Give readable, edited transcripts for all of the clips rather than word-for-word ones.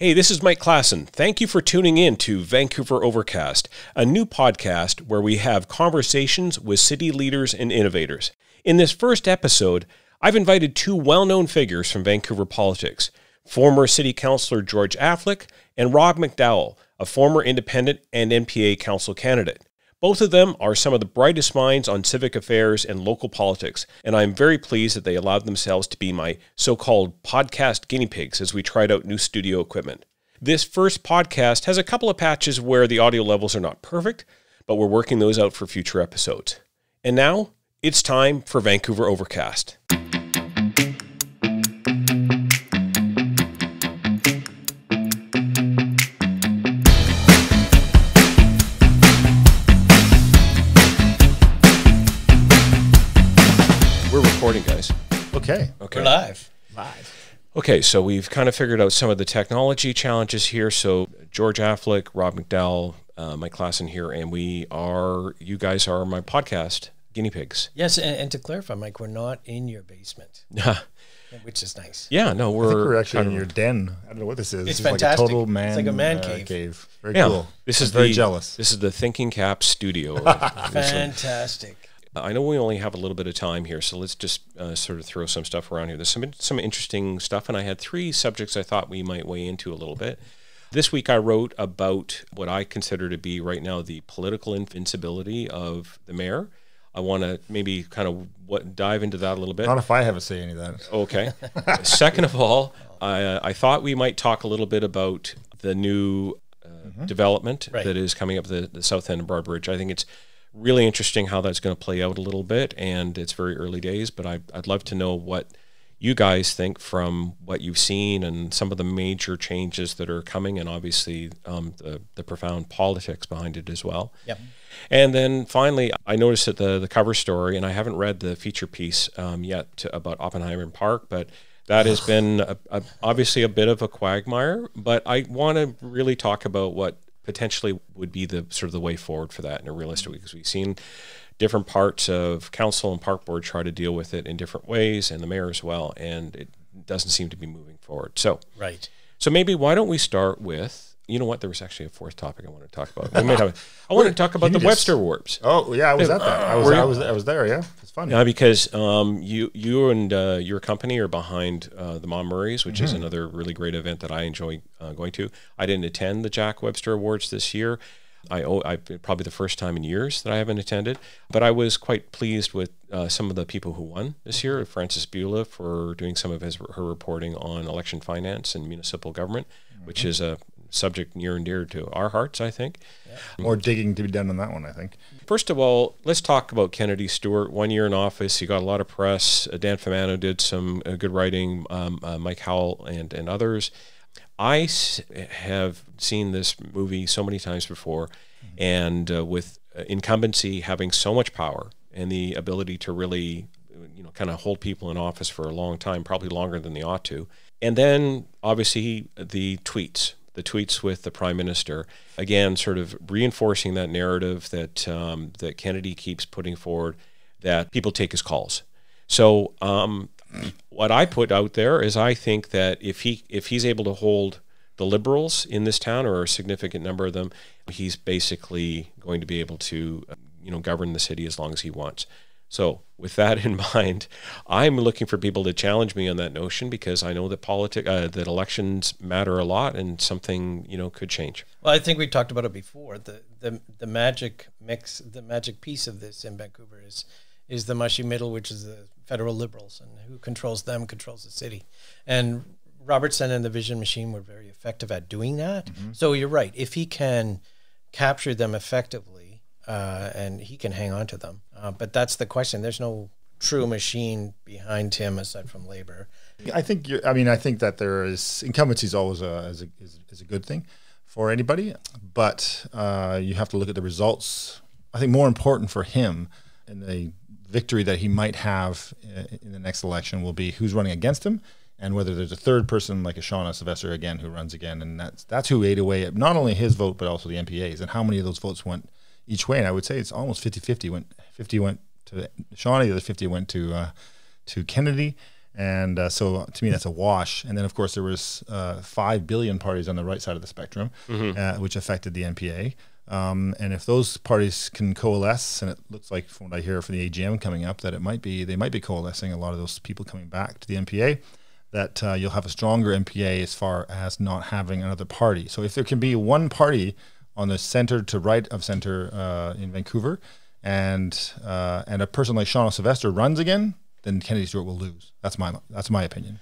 Hey, this is Mike Klassen. Thank you for tuning in to Vancouver Overcast, a new podcast where we have conversations with city leaders and innovators. In this first episode, I've invited two well-known figures from Vancouver politics, former City Councillor George Affleck and Rob McDowell, a former independent and NPA council candidate. Both of them are some of the brightest minds on civic affairs and local politics, and I'm very pleased that they allowed themselves to be my so-called podcast guinea pigs as we tried out new studio equipment. This first podcast has a couple of patches where the audio levels are not perfect, but we're working those out for future episodes. And now, it's time for Vancouver Overcast. Recording, guys. Okay. We're live. Okay, so we've kind of figured out some of the technology challenges here. So George Affleck, Rob McDowell, Mike Klassen here, and you guys are my podcast guinea pigs. Yes, and to clarify, Mike, we're not in your basement, which is nice. Yeah, no, I think we're actually in your den. I don't know what this is. It's Like fantastic. a total man, it's like a man cave. Very cool. This is very jealous. This is the Thinking Cap studio. Fantastic. I know we only have a little bit of time here, so let's just sort of throw some stuff around here. There's some interesting stuff, and I had three subjects I thought we might weigh into a little bit. This week I wrote about what I consider to be right now the political invincibility of the mayor. I want to maybe kind of dive into that a little bit. Not if I have a say any of that. Okay. Second of all, I thought we might talk a little bit about the new development that is coming up the south end of Broadbridge. I think it's really interesting how that's going to play out a little bit, and it's very early days, but I'd love to know what you guys think from what you've seen and some of the major changes that are coming, and obviously the profound politics behind it as well. Yep. And then finally, I noticed that the cover story, and I haven't read the feature piece yet about Oppenheimer Park, but that has been obviously a bit of a quagmire, but I want to really talk about what potentially would be the sort of the way forward for that in a realistic way, because we've seen different parts of council and park board try to deal with it in different ways, and the mayor as well, and it doesn't seem to be moving forward. So maybe why don't we start with, you know what, there was actually a fourth topic I want to talk about. I want to talk about the Webster Warps. Oh yeah, I was at that. I was there. Yeah, it's fun. Yeah, because you and your company are behind the Mom Murrays, which is another really great event that I enjoy going to. I didn't attend the Jack Webster Awards this year. I probably the first time in years that I haven't attended, but I was quite pleased with some of the people who won this year. Francis Beulah for doing some of her reporting on election finance and municipal government, which is a subject near and dear to our hearts, I think. Yeah. More digging to be done on that one, I think. First of all, let's talk about Kennedy Stewart. 1 year in office, he got a lot of press. Dan Famano did some good writing, Mike Howell and others. I have seen this movie so many times before, and with incumbency having so much power and the ability to really, kind of hold people in office for a long time, probably longer than they ought to. And then, obviously, the tweets with the Prime Minister, again, sort of reinforcing that narrative that Kennedy keeps putting forward, that people take his calls. So what I put out there is I think that if he's able to hold the Liberals in this town, or a significant number of them, he's basically going to be able to govern the city as long as he wants. So with that in mind, I'm looking for people to challenge me on that notion, because I know that that elections matter a lot, and something could change. Well, I think we talked about it before. The magic mix, the magic piece of this in Vancouver is the mushy middle, which is the federal Liberals, and who controls them controls the city. And Robertson and the Vision Machine were very effective at doing that. So you're right. If he can capture them effectively, and he can hang on to them. But that's the question. There's no true machine behind him aside from labor. I think that there is incumbency is always is a good thing for anybody, but you have to look at the results. I think more important for him and the victory that he might have in the next election will be who's running against him, and whether there's a third person like a Shauna Sylvester again who runs again, and that's who ate away at not only his vote but also the MPAs, and how many of those votes went each way. And I would say it's almost 50-50. 50 went to Shawnee, the other 50 went to Kennedy. And so to me, that's a wash. And then, of course, there was 5 billion parties on the right side of the spectrum, which affected the NPA. And if those parties can coalesce, and it looks like from what I hear from the AGM coming up, that they might be coalescing, a lot of those people coming back to the NPA, that you'll have a stronger NPA as far as not having another party. So if there can be one party on the center to right of center in Vancouver, and a person like Shauna Sylvester runs again, then Kennedy Stewart will lose. That's my opinion.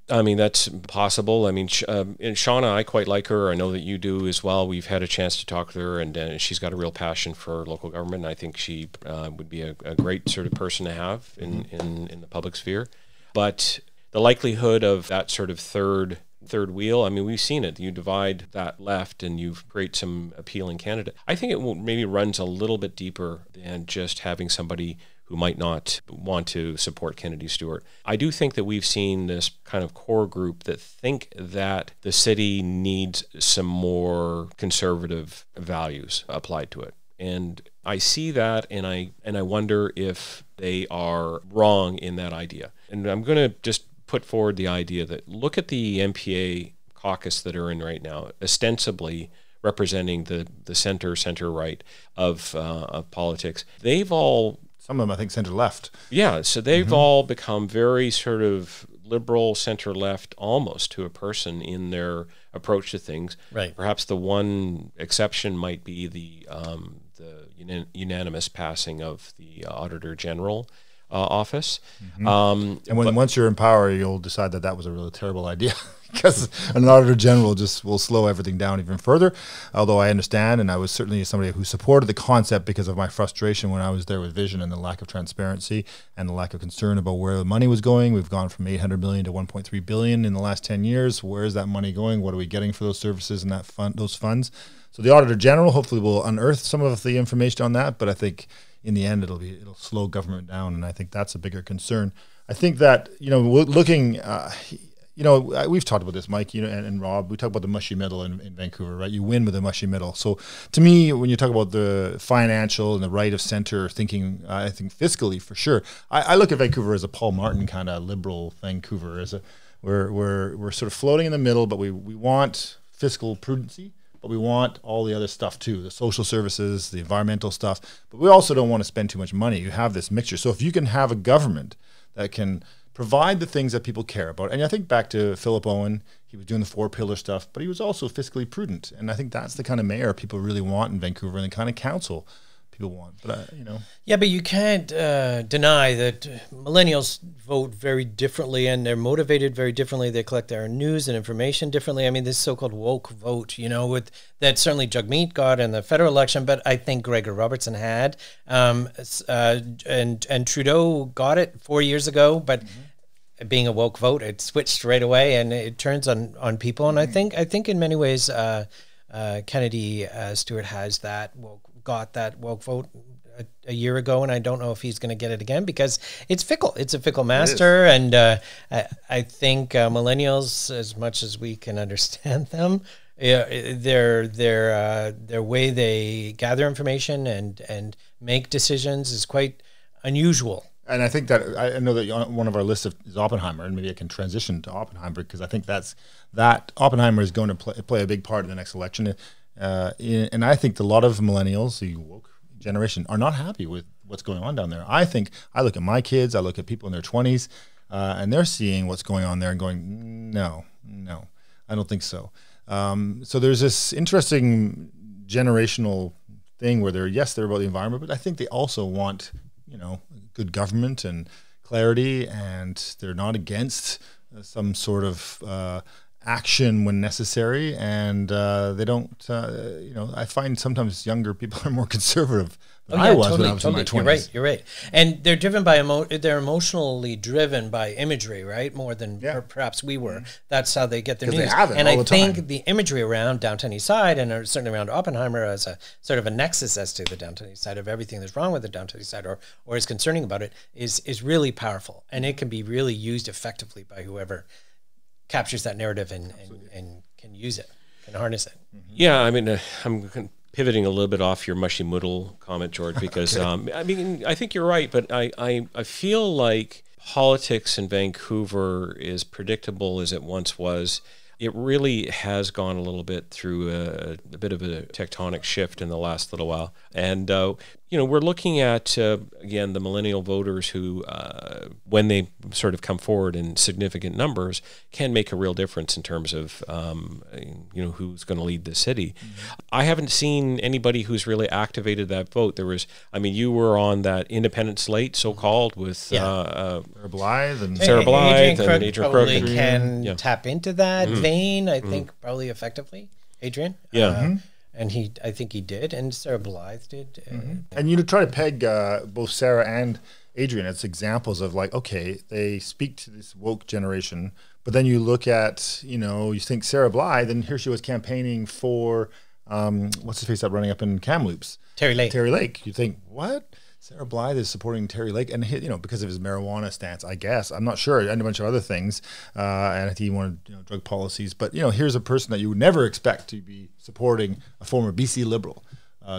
I mean, that's possible. I mean, and Shauna, I quite like her. I know that you do as well. We've had a chance to talk to her, and she's got a real passion for local government. And I think she would be a great sort of person to have in the public sphere. But the likelihood of that sort of third wheel, I mean, we've seen it. You divide that left and you create some appealing candidate. I think it maybe runs a little bit deeper than just having somebody who might not want to support Kennedy Stewart. I do think that we've seen this kind of core group that think that the city needs some more conservative values applied to it. And I see that, and I wonder if they are wrong in that idea. And I'm going to just put forward the idea that look at the MPA caucus that are in right now, ostensibly representing the center right of politics. They've all, some of them I think center left. Yeah, so they've all become very sort of liberal center left almost to a person in their approach to things. Right. Perhaps the one exception might be the unanimous passing of the Auditor General office. And once you're in power, you'll decide that was a really terrible idea because an Auditor General just will slow everything down even further. Although I understand, and I was certainly somebody who supported the concept because of my frustration when I was there with Vision and the lack of transparency and the lack of concern about where the money was going. We've gone from 800 million to 1.3 billion in the last 10 years. Where is that money going? What are we getting for those services and those funds? So the Auditor General hopefully will unearth some of the information on that, but I think in the end, it'll slow government down, and I think that's a bigger concern. I think that looking, we've talked about this, Mike, and Rob. We talk about the mushy middle in Vancouver, right? You win with the mushy middle. So to me, when you talk about the financial and the right of center thinking, I think fiscally for sure. I look at Vancouver as a Paul Martin kind of liberal Vancouver. We're sort of floating in the middle, but we want fiscal prudency. But we want all the other stuff too, the social services, the environmental stuff. But we also don't want to spend too much money. You have this mixture. So if you can have a government that can provide the things that people care about, and I think back to Philip Owen, he was doing the 4-pillar stuff, but he was also fiscally prudent. And I think that's the kind of mayor people really want in Vancouver and the kind of council people want. But Yeah, but you can't deny that millennials vote very differently, and they're motivated very differently. They collect their news and information differently. I mean, this so-called woke vote, with that certainly Jagmeet got in the federal election, but I think Gregor Robertson had, and Trudeau got it 4 years ago, but. Being a woke vote, it switched right away, and it turns on people. And I think in many ways, Kennedy Stewart has got that woke vote a year ago, and I don't know if he's going to get it again because it's fickle. It's a fickle master, and I think millennials, as much as we can understand them, their way they gather information and make decisions is quite unusual. And I think that I know that one of our lists is Oppenheimer, and maybe I can transition to Oppenheimer because I think that Oppenheimer is going to play a big part in the next election. And I think a lot of millennials, the woke generation, are not happy with what's going on down there. I look at my kids, I look at people in their 20s, and they're seeing what's going on there and going, no, I don't think so. So there's this interesting generational thing where they're about the environment, but I think they also want, good government and clarity, and they're not against some sort of action when necessary, and they don't. I find sometimes younger people are more conservative than I was when I was in my 20s. You're right. And they're driven by they're emotionally driven by imagery, right? More than perhaps we were. That's how they get their news. They have it and all I the time. think the imagery around Downtown East Side, and certainly around Oppenheimer, as a sort of a nexus as to the Downtown East Side of everything that's wrong with the Downtown East Side, or is concerning about it, is really powerful, and it can be really used effectively by whoever captures that narrative and can use it, can harness it. Yeah, I mean, I'm pivoting a little bit off your mushy middle comment, George, because I think you're right, but I feel like politics in Vancouver is predictable as it once was. It really has gone a little bit through a bit of a tectonic shift in the last little while. And, we're looking at, again, the millennial voters who, when they sort of come forward in significant numbers, can make a real difference in terms of, who's going to lead the city. Mm-hmm. I haven't seen anybody who's really activated that vote. You were on that independent slate, so-called, with Sarah Blythe and Adrian Crook probably can tap into that vein, I think, probably effectively. Adrian? Yeah. And I think he did, and Sarah Blythe did. And you try to peg both Sarah and Adrian as examples of okay, they speak to this woke generation, but then you look at, you think Sarah Blythe, and here she was campaigning for, what's his face that running up in Kamloops? Terry Lake. You think, what? Sarah Blythe is supporting Terry Lake, and because of his marijuana stance, I guess. I'm not sure, and a bunch of other things, and I think he wanted drug policies. But here's a person that you would never expect to be supporting a former BC Liberal,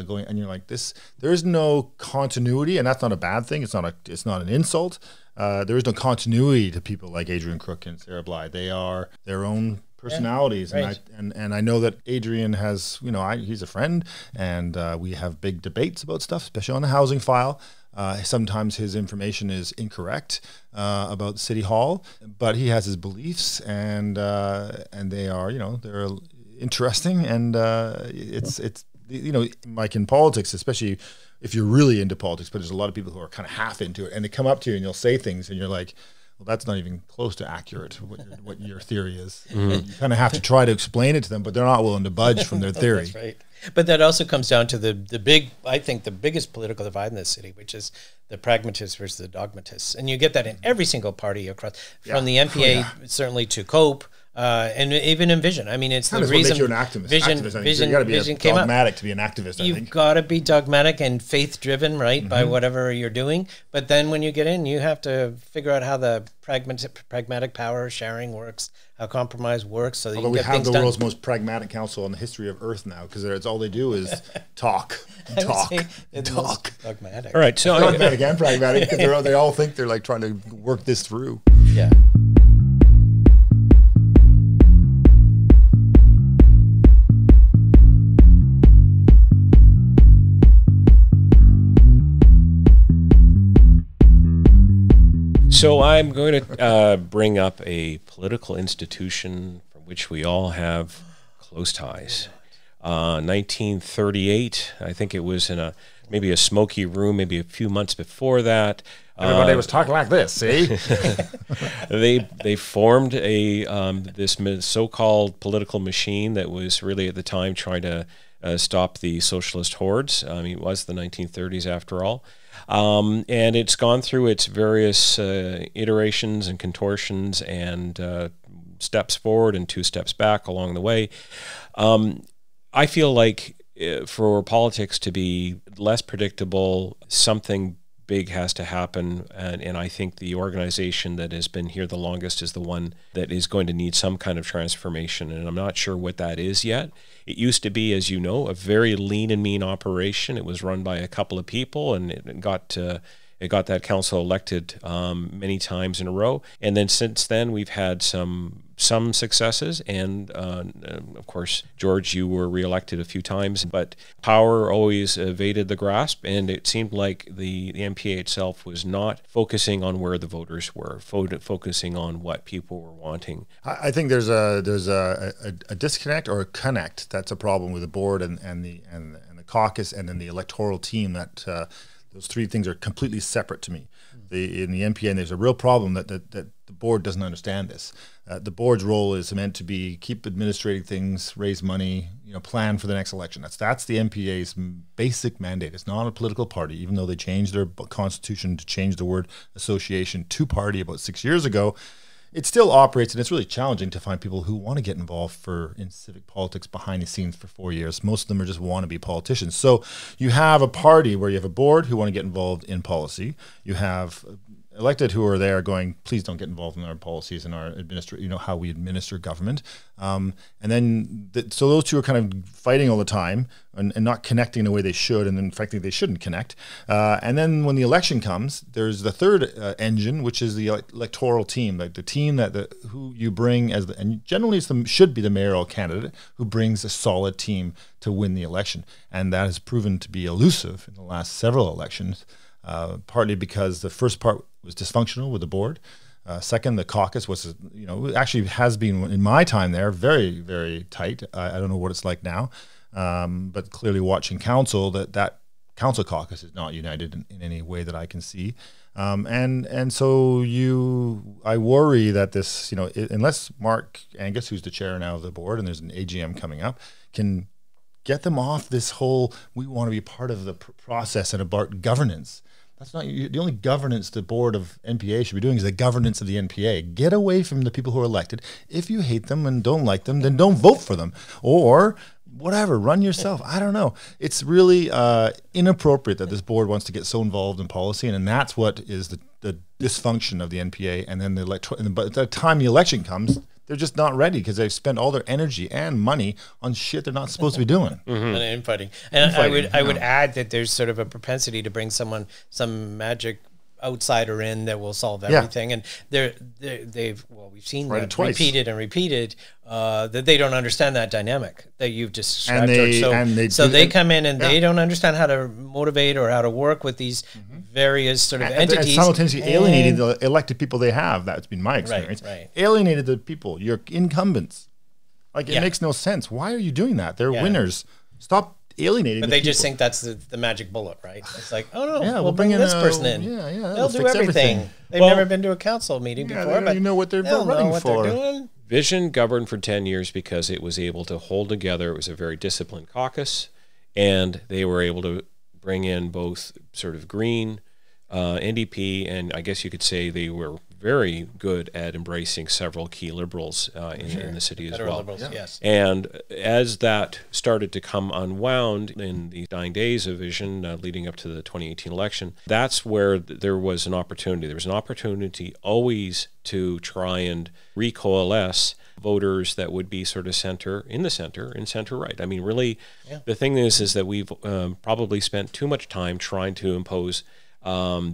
going, and you're like, this. There is no continuity, and that's not a bad thing. It's not an insult. There is no continuity to people like Adrian Crook and Sarah Blythe. They are their own personalities, right. and I know that Adrian has, he's a friend, and we have big debates about stuff, especially on the housing file. Sometimes his information is incorrect about City Hall, but he has his beliefs, and they are, they're interesting, and it's like in politics, especially if you're really into politics, but there's a lot of people who are kind of half into it, and they come up to you and you'll say things, and you're like, well, that's not even close to accurate, what your theory is. Mm-hmm. You kind of have to try to explain it to them, but they're not willing to budge from their theory. That's right. But that also comes down to the biggest political divide in this city, which is the pragmatists versus the dogmatists. And you get that in every single party across, from the NPA certainly to COPE, and even in Vision. I mean, it's the reason. What makes you an activist? Vision, you got to be dogmatic to be an activist. You've got to be dogmatic and faith-driven, right, by whatever you're doing. But then when you get in, you have to figure out how the pragmatic power sharing works, how compromise works, so that you can get things done. We have the world's most pragmatic council in the history of Earth now, because it's all they do is talk, talk. Dogmatic. All right, so dogmatic and pragmatic, because they all think they're trying to work this through. Yeah. So I'm going to bring up a political institution from which we all have close ties. 1938, I think it was in maybe a smoky room, maybe a few months before that. Everybody was talking like this, see? They formed this so-called political machine that was really at the time trying to stop the socialist hordes. I mean, it was the 1930s after all. And it's gone through its various iterations and contortions and steps forward and 2 steps back along the way. I feel like for politics to be less predictable, something big has to happen, and I think the organization that has been here the longest is the one that is going to need some kind of transformation, and I'm not sure what that is yet. It used to be, as you know, a very lean and mean operation. It was run by a couple of people, and it got that council elected many times in a row. And then since then, we've had some successes. And of course, George, you were reelected a few times, but power always evaded the grasp. And it seemed like the MPA itself was not focusing on where the voters were, focusing on what people were wanting. I think there's a disconnect or a connect. That's a problem with the board and the caucus and then the electoral team. That those 3 things are completely separate to me. In the NPA, and there's a real problem that the board doesn't understand this. The board's role is meant to be keep administrating things, raise money, plan for the next election. That's the NPA's basic mandate. It's not a political party, even though they changed their constitution to change the word association to party about 6 years ago. It still operates, and it's really challenging to find people who want to get involved in civic politics behind the scenes for 4 years. Most of them are just wannabe politicians. So you have a party where you have a board who want to get involved in policy. You have elected who are there going, please don't get involved in our policies and our how we administer government. And then, so those two are kind of fighting all the time and not connecting the way they should. And then, frankly, they shouldn't connect. And then when the election comes, there's the third engine, which is the electoral team, like the team who you bring and generally should be the mayoral candidate who brings a solid team to win the election. And that has proven to be elusive in the last several elections, partly because the first part was dysfunctional with the board. Second, the caucus was, actually has been, in my time there, very, very tight. I don't know what it's like now, but clearly watching council, that council caucus is not united in any way that I can see. And so I worry that this, unless Mark Angus, who's the chair now of the board, and there's an AGM coming up, can get them off this whole, we want to be part of the process and about governance. That's not the only governance the board of NPA should be doing is the governance of the NPA. Get away from the people who are elected. If you hate them and don't like them, then don't vote for them. Or whatever, run yourself. I don't know. It's really inappropriate that this board wants to get so involved in policy, and that's what is the dysfunction of the NPA. And then by the time the election comes, they're just not ready because they've spent all their energy and money on shit they're not supposed to be doing. And infighting. And I would add that there's sort of a propensity to bring some magic outsider in that will solve everything. And we've seen that repeated and repeated, that they don't understand that dynamic that you've described. So they come in and they don't understand how to motivate or how to work with these various sort of entities. And simultaneously alienated the elected people they have. That's been my experience. Right. Alienated the people, your incumbents. Like, it makes no sense. Why are you doing that? They're winners. Stop alienating But the they people. just think that's the magic bullet, right? It's like, oh no, Yeah, we'll bring in this person in. They'll do everything. They've never been to a council meeting before, but you know what they're they'll running know what for. they're doing. Vision governed for 10 years because it was able to hold together. It was a very disciplined caucus, and they were able to bring in both sort of Green, NDP, and I guess you could say they were very good at embracing several key liberals in the city as well. Liberals, yes. And as that started to come unwound in the dying days of Vision leading up to the 2018 election, that's where there was an opportunity. There was an opportunity always to try and recoalesce voters that would be sort of center right. I mean, really, the thing is that we've probably spent too much time trying to impose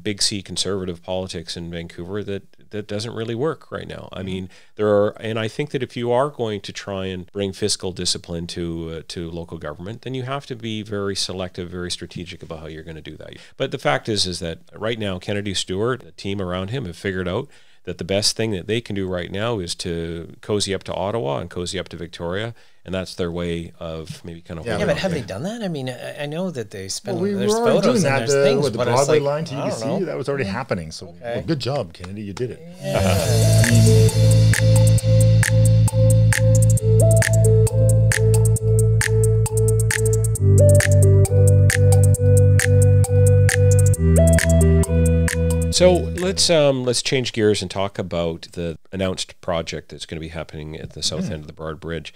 big C conservative politics in Vancouver that doesn't really work right now. I mean, and I think that if you are going to try and bring fiscal discipline to local government, then you have to be very selective, very strategic about how you're going to do that. But the fact is that right now, Kennedy Stewart, the team around him, have figured out that the best thing that they can do right now is to cozy up to Ottawa and cozy up to Victoria, and that's their way of maybe kind of... Yeah, but have they done that? I mean, I know that they spend... we there's were already photos doing and that there's things, with the but Broadway it's like, line to UBC. That was already happening. So well, good job, Kennedy. You did it. So let's change gears and talk about the announced project that's going to be happening at the south end of the Broad Bridge.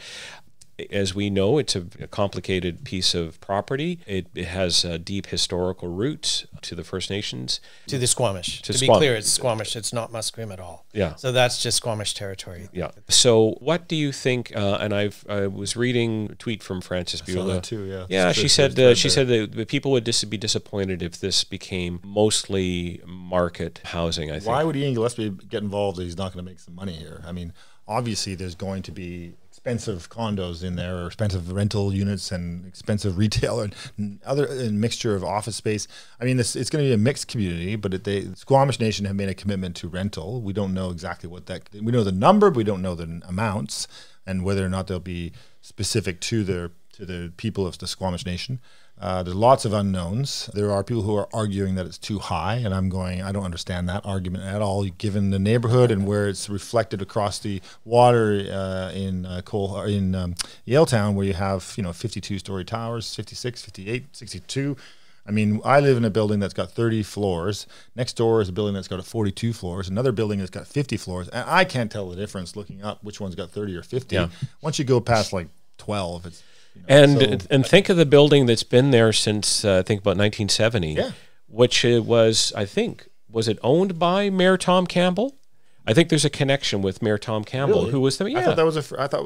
As we know, it's a complicated piece of property. It has deep historical roots to the First Nations. To the Squamish. To be clear, it's Squamish. It's not Musqueam at all. Yeah. So that's just Squamish territory. Yeah. So what do you think, and I was reading a tweet from Frances Beulah. Too, yeah. Yeah, she said that people would be disappointed if this became mostly market housing, I think. Why would Ian Gillespie get involved if he's not going to make some money here? I mean, obviously there's going to be expensive condos in there, or expensive rental units, and expensive retail, and other mixture of office space. I mean, it's going to be a mixed community, but the Squamish Nation have made a commitment to rental. We don't know exactly what we know the number, but we don't know the amounts, and whether or not they'll be specific to the people of the Squamish Nation. There's lots of unknowns. There are people who are arguing that it's too high, and I'm going, I don't understand that argument at all, given the neighborhood and where it's reflected across the water in Yaletown, where you have 52-story towers, 56, 58, 62. I mean, I live in a building that's got 30 floors. Next door is a building that's got 42 floors. Another building that's got 50 floors, and I can't tell the difference looking up which one's got 30 or 50. Yeah. Once you go past like 12, it's and think of the building that's been there since I think about 1970, which was, I think, was it owned by Mayor Tom Campbell? I think there's a connection with Mayor Tom Campbell, Really? who was the I thought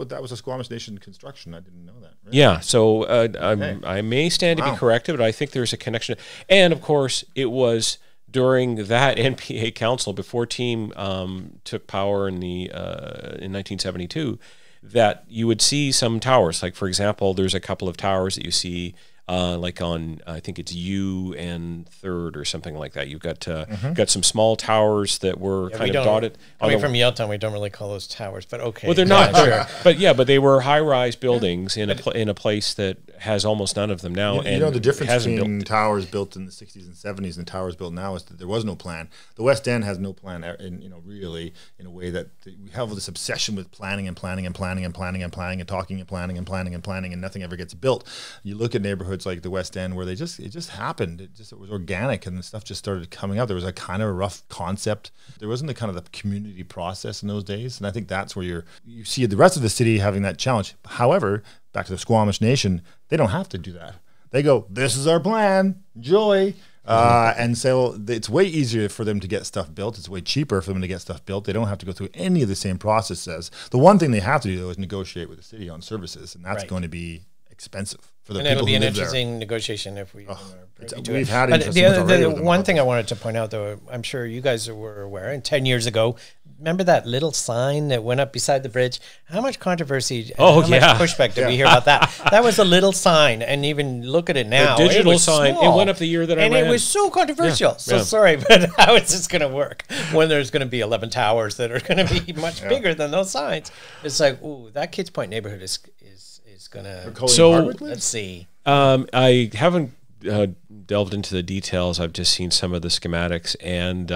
that was a Squamish Nation construction. I didn't know that. Really? Yeah, so I may stand to be corrected, but I think there's a connection. And of course, it was during that NPA council before Team took power in 1972 that you would see some towers. Like for example, there's a couple of towers that you see. Like on, I think it's U and 3rd or something like that. You've got got some small towers that were kind of dotted. Coming from Yaletown, we don't really call those towers, but okay. Well, they're not, but they were high-rise buildings in a place that has almost none of them now. You know the difference between towers built in the 60s and 70s and towers built now is that there was no plan. The West End has no plan, really in a way that we have this obsession with planning and planning and planning and planning and planning and talking and planning and planning and planning, and nothing ever gets built. You look at neighborhoods like the West End where it just happened. It was organic and the stuff just started coming out. There was a kind of a rough concept. There wasn't the kind of the community process in those days, and I think that's where you see the rest of the city having that challenge. However, back to the Squamish Nation, they don't have to do that. They go, this is our plan, enjoy. And so it's way easier for them to get stuff built. It's way cheaper for them to get stuff built. They don't have to go through any of the same processes. The one thing they have to do, though, is negotiate with the city on services, and that's going to be expensive for the people who live there. And it'll be an interesting negotiation if we we've had it. The one thing I wanted to point out, though, I'm sure you guys were aware, and 10 years ago, remember that little sign that went up beside the bridge? How much controversy, how much pushback did we hear about that? That was a little sign, and even look at it now. The digital sign, it went up the year that I ran. And it was so controversial. Sorry, but how is this going to work when there's going to be 11 towers that are going to be much bigger than those signs? It's like, ooh, that Kids Point neighborhood is going to... So, let's see. I haven't delved into the details. I've just seen some of the schematics, and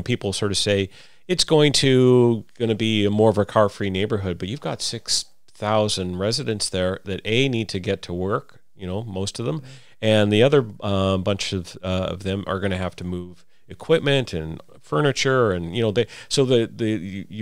people sort of say it's going to be more of a car-free neighborhood, but you've got 6,000 residents there that need to get to work. Most of them, and the other bunch of them are going to have to move equipment and furniture, and you're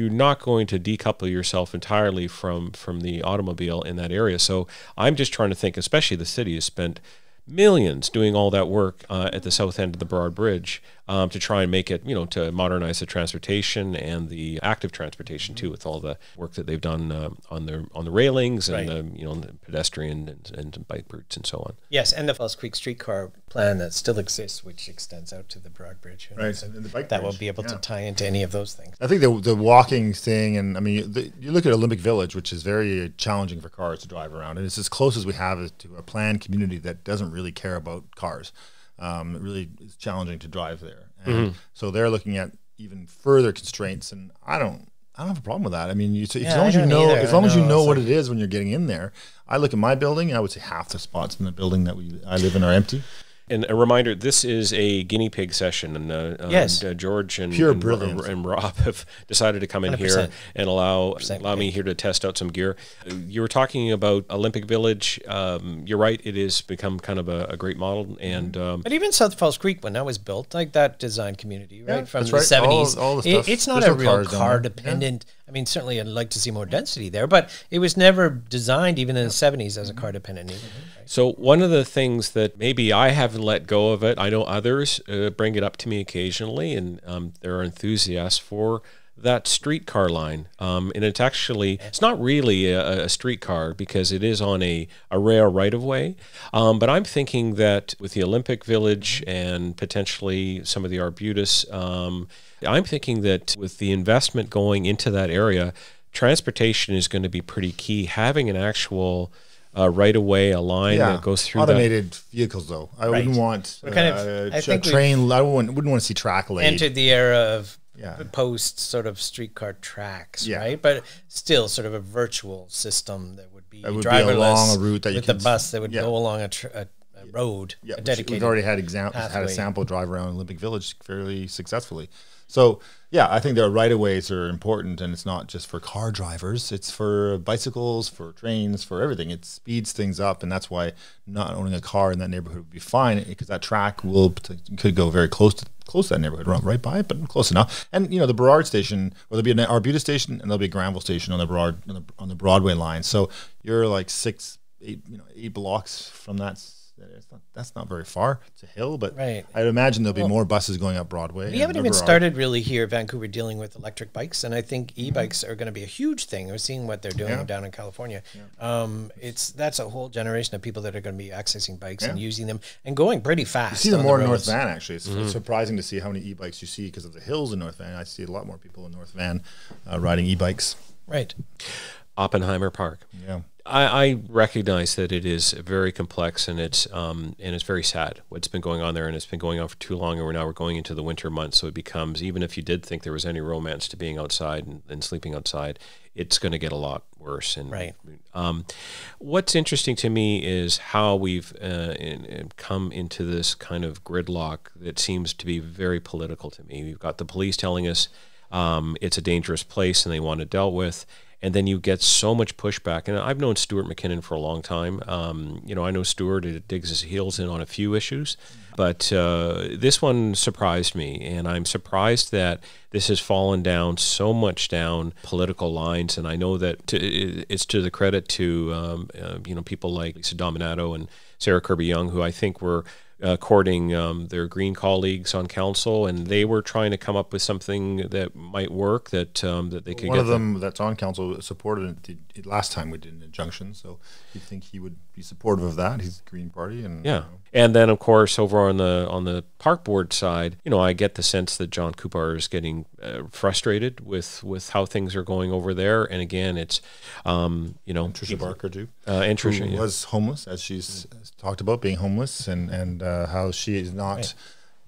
not going to decouple yourself entirely from the automobile in that area. So I'm just trying to think, especially the city has spent millions doing all that work at the south end of the Broad Bridge to try and make it, to modernize the transportation and the active transportation too, with all the work that they've done on the railings and the pedestrian and bike routes and so on. Yes, and the Falls Creek streetcar plan that still exists, which extends out to the Broad Bridge. Right, and the bike that bridge, will be able to tie into any of those things. I think the walking thing, and I mean, you look at Olympic Village, which is very challenging for cars to drive around, and it's as close as we have to a planned community that doesn't really care about cars. It really is challenging to drive there, and so they're looking at even further constraints. And I don't have a problem with that. I mean, as long as you know what it is when you're getting in there. I look at my building, I would say half the spots in the building that I live in are empty. And a reminder, this is a guinea pig session, and George and Rob have decided to come in 100%. Here and allow me here to test out some gear. You were talking about Olympic Village. You're right; it has become kind of a great model. And but even South Falls Creek, when that was built, like that design community, right from the 70s, all the stuff. It's not a real car dependent. I mean, certainly I'd like to see more density there, but it was never designed, even in the 70s, as a car dependent neighborhood. Right? So one of the things that maybe I haven't let go of it, I know others bring it up to me occasionally, and there are enthusiasts for that streetcar line. And it's not really a streetcar because it is on a rail right-of-way. But I'm thinking that with the Olympic Village and potentially some of the Arbutus, I'm thinking that with the investment going into that area, transportation is going to be pretty key. Having an actual right-of-way, a line that goes through automated vehicles, though. I wouldn't want a train. I wouldn't want to see track laid. Entered the era of post sort of streetcar tracks, right? But still sort of a virtual system that would be driverless along a route that with the bus that would go along a road, a dedicated. We've already had a sample drive around Olympic Village fairly successfully. So I think the right-of-ways are important, and it's not just for car drivers. It's for bicycles, for trains, for everything. It speeds things up, and that's why not owning a car in that neighborhood would be fine, because that track could go very close to that neighborhood, run right by it, but close enough. And the Burrard station, or there'll be an Arbutus station, and there'll be a Granville station on the Broadway line. So you're like 8 blocks from that that's not very far. It's a hill, but Right. I'd imagine there'll be more buses going up Broadway. We haven't even started really here, Vancouver, dealing with electric bikes, and I think e-bikes are going to be a huge thing. We're seeing what they're doing down in California. That's a whole generation of people that are going to be accessing bikes and using them and going pretty fast. You see them more in North Van, actually. It's surprising to see how many e-bikes you see because of the hills in North Van. I see a lot more people in North Van riding e-bikes. Right. Oppenheimer Park. Yeah. I recognize that it is very complex and it's very sad what's been going on there, and it's been going on for too long, and we're going into the winter months, so it becomes, even if you did think there was any romance to being outside and sleeping outside, it's going to get a lot worse. And right. What's interesting to me is how we've come into this kind of gridlock that seems to be very political to me. We've got the police telling us it's a dangerous place and they want it dealt with. And then you get so much pushback. And I've known Stewart McKinnon for a long time. I know Stewart digs his heels in on a few issues, but this one surprised me. And I'm surprised that this has fallen down so much down political lines. And I know that it's to the credit to people like Lisa Dominato and Sarah Kirby-Young, who I think were courting their Green colleagues on council, and they were trying to come up with something that might work, that they could. One of them that's on council supported it last time we did an injunction, so you'd think he would be supportive of that. He's the Green Party, and And then of course over on the park board side, I get the sense that John Coupar is getting frustrated with how things are going over there, and again it's and Tricia Barker too, and Tricia who was homeless, as she's talked about being homeless, and how she is not. Right.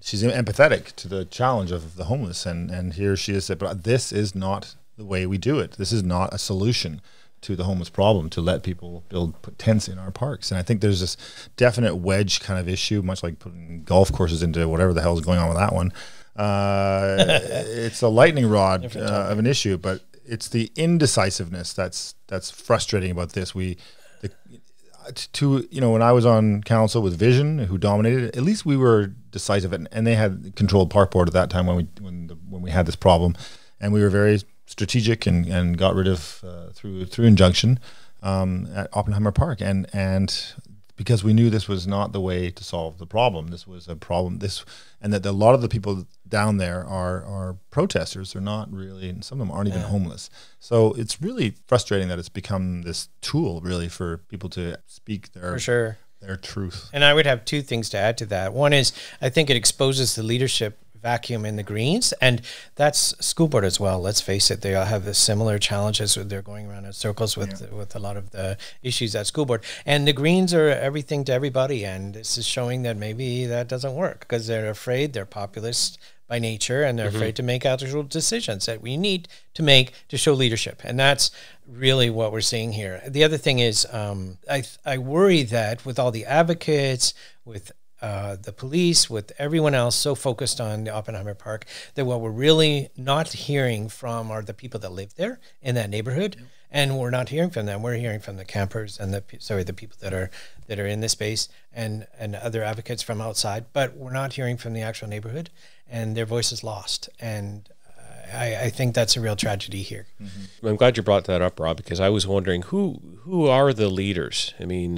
She's empathetic to the challenge of the homeless, and here she has said, but this is not the way we do it. This is not a solution to the homeless problem, to let people put tents in our parks. And I think there's this definite wedge kind of issue, much like putting golf courses into whatever the hell is going on with that one. It's a lightning rod of an issue, but it's the indecisiveness that's frustrating about this. When I was on council with Vision, who dominated, at least we were decisive, and they had controlled park board at that time when we had this problem, and we were very strategic and got rid of through injunction at Oppenheimer Park, and because we knew this was not the way to solve the problem. This was a problem. And that a lot of the people down there are protesters. They're not really, and some of them aren't even homeless. So it's really frustrating that it's become this tool, really, for people to speak their truth. And I would have two things to add to that. One is, I think it exposes the leadership vacuum in the Greens, and that's school board as well. Let's face it, they all have the similar challenges. They're going around in circles with a lot of the issues at school board, and the Greens are everything to everybody, and this is showing that maybe that doesn't work because they're afraid, they're populist by nature, and they're afraid to make actual decisions that we need to make to show leadership, and that's really what we're seeing here. The other thing is, I worry that with all the advocates, with the police, with everyone else so focused on the Oppenheimer Park, that what we're really not hearing from are the people that live there in that neighborhood, and we're not hearing from them. We're hearing from the campers and the people that are in this space and other advocates from outside, but we're not hearing from the actual neighborhood, and their voice is lost. And I think that's a real tragedy here. I'm glad you brought that up, Rob, because I was wondering who are the leaders. I mean,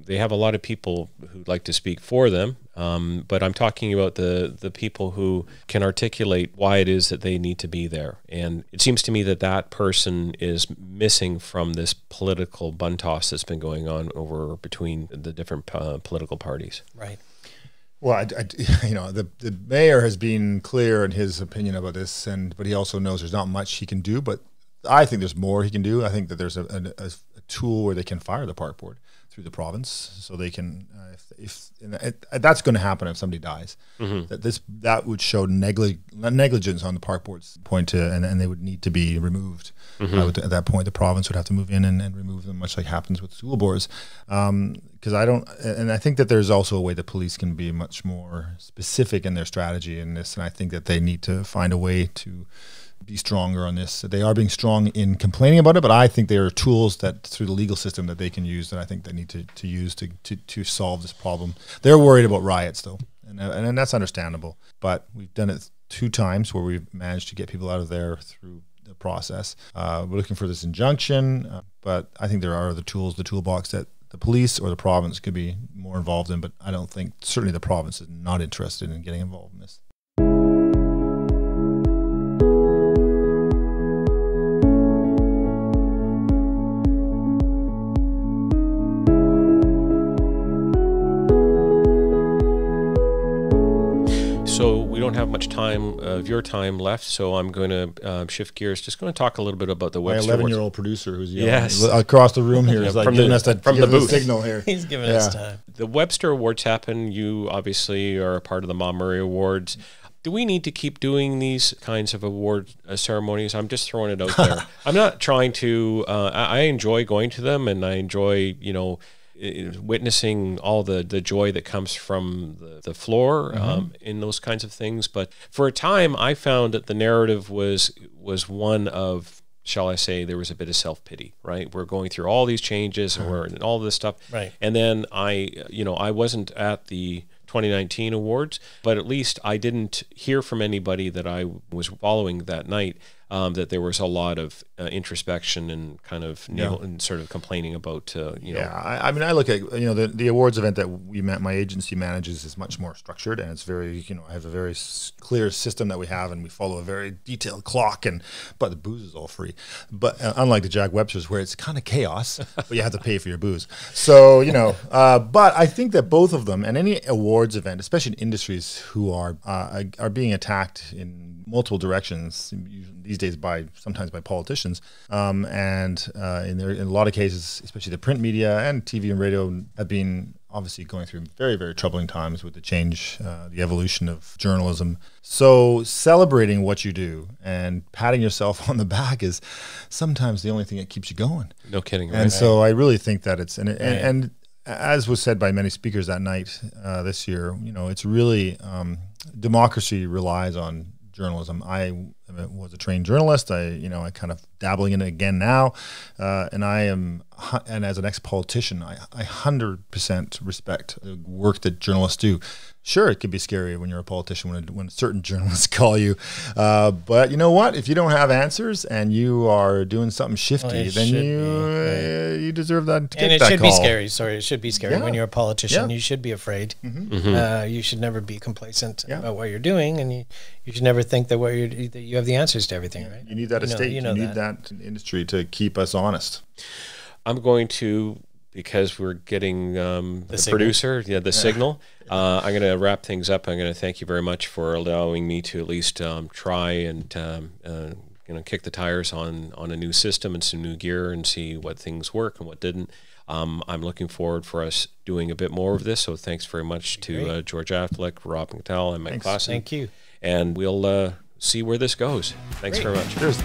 they have a lot of people who'd like to speak for them, but I'm talking about the people who can articulate why it is that they need to be there. And it seems to me that person is missing from this political bun toss that's been going on between the different political parties. Right. Well, the mayor has been clear in his opinion about this, but he also knows there's not much he can do. But I think there's more he can do. I think that there's a tool where they can fire the park board through the province, so they can. That's going to happen if somebody dies. That would show negligence on the park board's point, and they would need to be removed. At that point, the province would have to move in and remove them, much like happens with school boards. Because I think that there's also a way the police can be much more specific in their strategy in this, and I think that they need to find a way to be stronger on this. They are being strong in complaining about it, but I think there are tools that through the legal system that they can use that I think they need to use to solve this problem. They're worried about riots though, and that's understandable. But we've done it 2 times where we've managed to get people out of there through the process. We're looking for this injunction, but I think there are other tools, the toolbox that the police or the province could be more involved in, but I don't think, certainly the province is not interested in getting involved in this. So we don't have much time of your time left, so I'm going to shift gears. Just going to talk a little bit about the Webster. My 11-year-old producer who's yelling Yes. across the room here is like giving us that from the booth signal here. He's giving us time. The Webster Awards happen. You obviously are a part of the Mom Murray Awards. Do we need to keep doing these kinds of award ceremonies? I'm just throwing it out there. I'm not trying to. I enjoy going to them, and I enjoy, witnessing all the joy that comes from the floor in those kinds of things. But for a time, I found that the narrative was one of, shall I say, there was a bit of self-pity, right? We're going through all these changes and we're in all this stuff. Right. And then I wasn't at the 2019 awards, but at least I didn't hear from anybody that I was following that night that there was a lot of introspection and kind of and sort of complaining about I mean, I look at the awards event that my agency manages is much more structured, and it's very I have a very clear system that we have, and we follow a very detailed clock, but the booze is all free. But unlike the Jack Websters, where it's kind of chaos, but you have to pay for your booze. So but I think that both of them, and any awards event, especially in industries who are being attacked in multiple directions these days sometimes by politicians, and in a lot of cases, especially the print media and TV and radio, have been obviously going through very, very troubling times with the change, the evolution of journalism. So celebrating what you do and patting yourself on the back is sometimes the only thing that keeps you going. No kidding. And so I really think that it's and as was said by many speakers that night this year, it's really democracy relies on journalism. I was a trained journalist. I kind of dabbling in it again now, and as an ex-politician, I 100% respect the work that journalists do. Sure, it could be scary when you're a politician when certain journalists call you, but you know what? If you don't have answers and you are doing something shifty, then you deserve that. And it should be scary. Sorry, it should be scary when you're a politician. You should be afraid. You should never be complacent about what you're doing, and you should never think that that you have the answers to everything. Right? You need that estate. You need that industry to keep us honest. I'm going to, because we're getting the producer, the signal. I'm going to wrap things up. I'm going to thank you very much for allowing me to at least try and kick the tires on a new system and some new gear and see what things work and what didn't. I'm looking forward for us doing a bit more of this. So thanks very much to George Affleck, Rob McDowell, and Mike Klassen. Thank you. And we'll see where this goes. Thanks very much. Cheers.